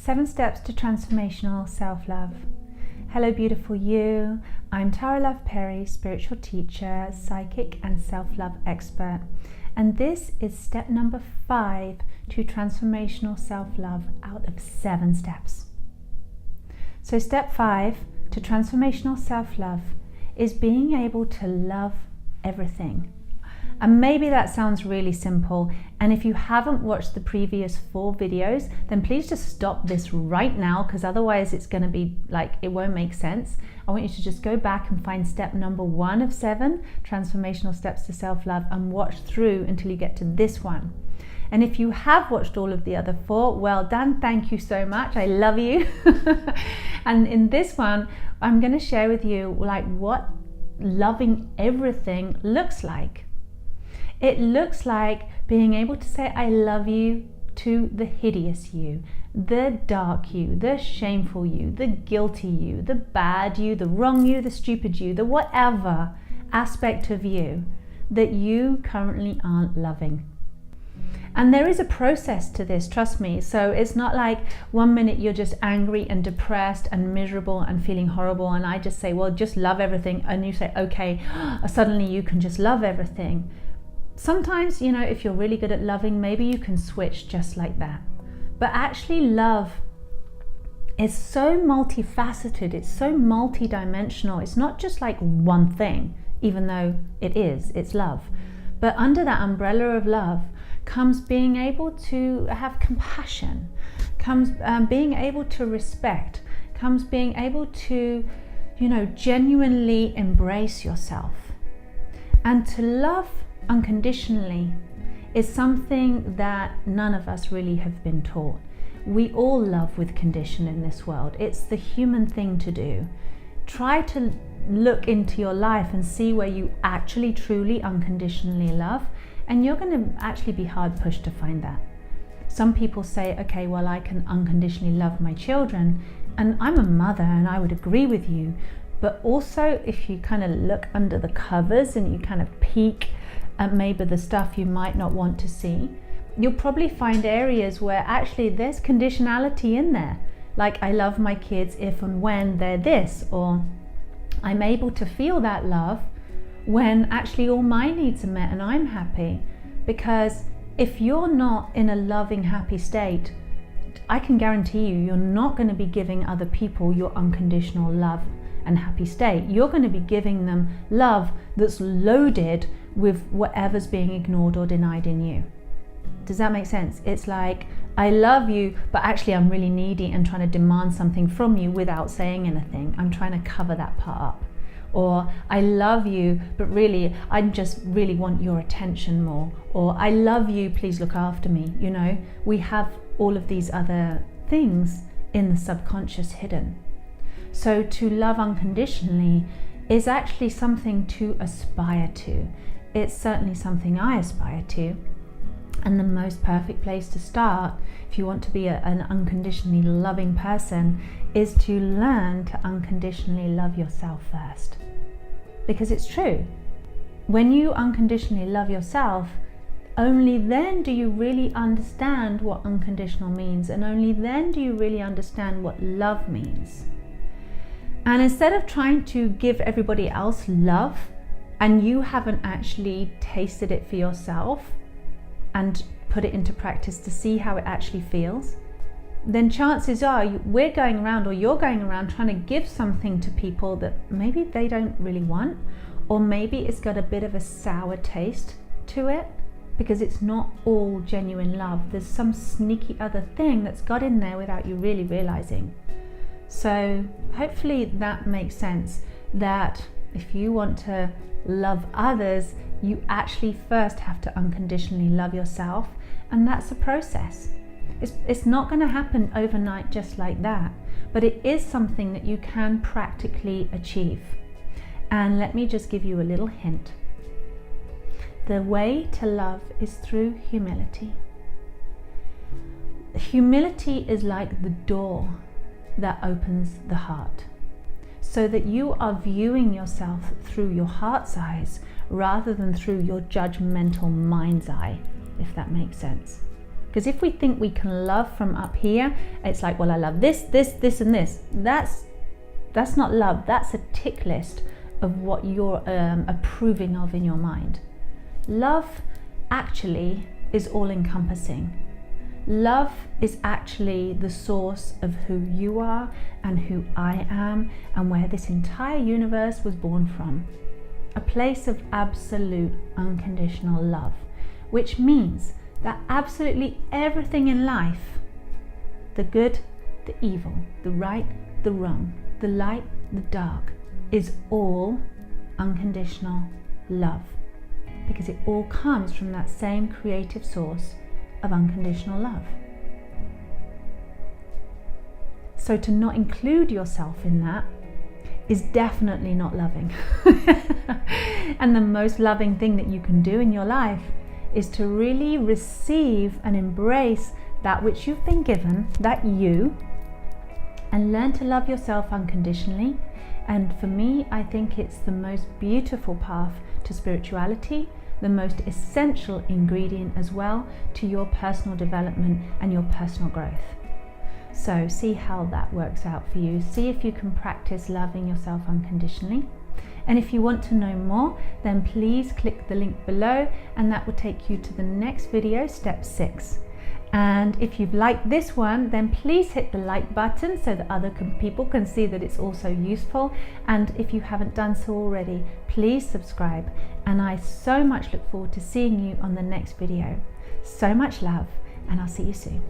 7 Steps to Transformational Self-Love. Hello beautiful you, I'm Tara Love Perry, spiritual teacher, psychic and self-love expert, and this is step number 5 to transformational self-love out of 7 steps. So step 5 to transformational self-love is being able to love everything. And maybe that sounds really simple, and if you haven't watched the previous 4 videos, then please just stop this right now, because otherwise it's going to be like, it won't make sense. I want you to just go back and find step number 1 of 7, transformational steps to self-love, and watch through until you get to this one. And if you have watched all of the other 4, well done, thank you so much, I love you. And in this one, I'm going to share with you like what loving everything looks like. It looks like being able to say I love you to the hideous you, the dark you, the shameful you, the guilty you, the bad you, the wrong you, the stupid you, the whatever aspect of you that you currently aren't loving. And there is a process to this, trust me. So it's not like one minute you're just angry and depressed and miserable and feeling horrible, and I just say, well, just love everything, and you say, okay, suddenly you can just love everything. Sometimes, you know, if you're really good at loving, maybe you can switch just like that. But actually love is so multifaceted, it's so multidimensional. It's not just like one thing, even though it is, it's love. But under that umbrella of love comes being able to have compassion, comes being able to respect, comes being able to, you know, genuinely embrace yourself. And to love unconditionally is something that none of us really have been taught. We all love with condition in this world. It's the human thing to do. Try to look into your life and see where you actually truly unconditionally love, and you're going to actually be hard pushed to find that. Some people say, okay, well, I can unconditionally love my children, and I'm a mother and I would agree with you. But also, if you kind of look under the covers and you kind of peek at maybe the stuff you might not want to see, you'll probably find areas where actually there's conditionality in there. Like, I love my kids if and when they're this, or I'm able to feel that love when actually all my needs are met and I'm happy. Because if you're not in a loving, happy state, I can guarantee you're not going to be giving other people your unconditional love and happy state. You're going to be giving them love that's loaded with whatever's being ignored or denied in you. Does that make sense? It's like, I love you, but actually I'm really needy and trying to demand something from you without saying anything. I'm trying to cover that part up. Or I love you, but really I just really want your attention more. Or I love you, please look after me. You know, we have all of these other things in the subconscious hidden. So to love unconditionally is actually something to aspire to. It's certainly something I aspire to. And the most perfect place to start, if you want to be an unconditionally loving person, is to learn to unconditionally love yourself first. Because it's true. When you unconditionally love yourself, only then do you really understand what unconditional means, and only then do you really understand what love means. And instead of trying to give everybody else love, and you haven't actually tasted it for yourself and put it into practice to see how it actually feels, then chances are we're going around, or you're going around trying to give something to people that maybe they don't really want, or maybe it's got a bit of a sour taste to it because it's not all genuine love. There's some sneaky other thing that's got in there without you really realizing. So hopefully that makes sense, that if you want to love others, you actually first have to unconditionally love yourself, and that's a process. It's not going to happen overnight just like that, but it is something that you can practically achieve. And let me just give you a little hint. The way to love is through humility. Humility is like the door that opens the heart, so that you are viewing yourself through your heart's eyes rather than through your judgmental mind's eye, if that makes sense. Because if we think we can love from up here, it's like, well, I love this, this, this, and this. That's not love. That's a tick list of what you're approving of in your mind. Love actually is all-encompassing. Love is actually the source of who you are and who I am and where this entire universe was born from. A place of absolute unconditional love, which means that absolutely everything in life, the good, the evil, the right, the wrong, the light, the dark, is all unconditional love, because it all comes from that same creative source of unconditional love. So to not include yourself in that is definitely not loving. And the most loving thing that you can do in your life is to really receive and embrace that which you've been given, that you, and learn to love yourself unconditionally. And for me, I think it's the most beautiful path to spirituality, the most essential ingredient as well to your personal development and your personal growth. So see how that works out for you. See if you can practice loving yourself unconditionally. And if you want to know more, then please click the link below and that will take you to the next video, step 6. And if you've liked this one, then please hit the like button so that other people can see that it's also useful. And if you haven't done so already, please subscribe. And I so much look forward to seeing you on the next video. So much love, and I'll see you soon.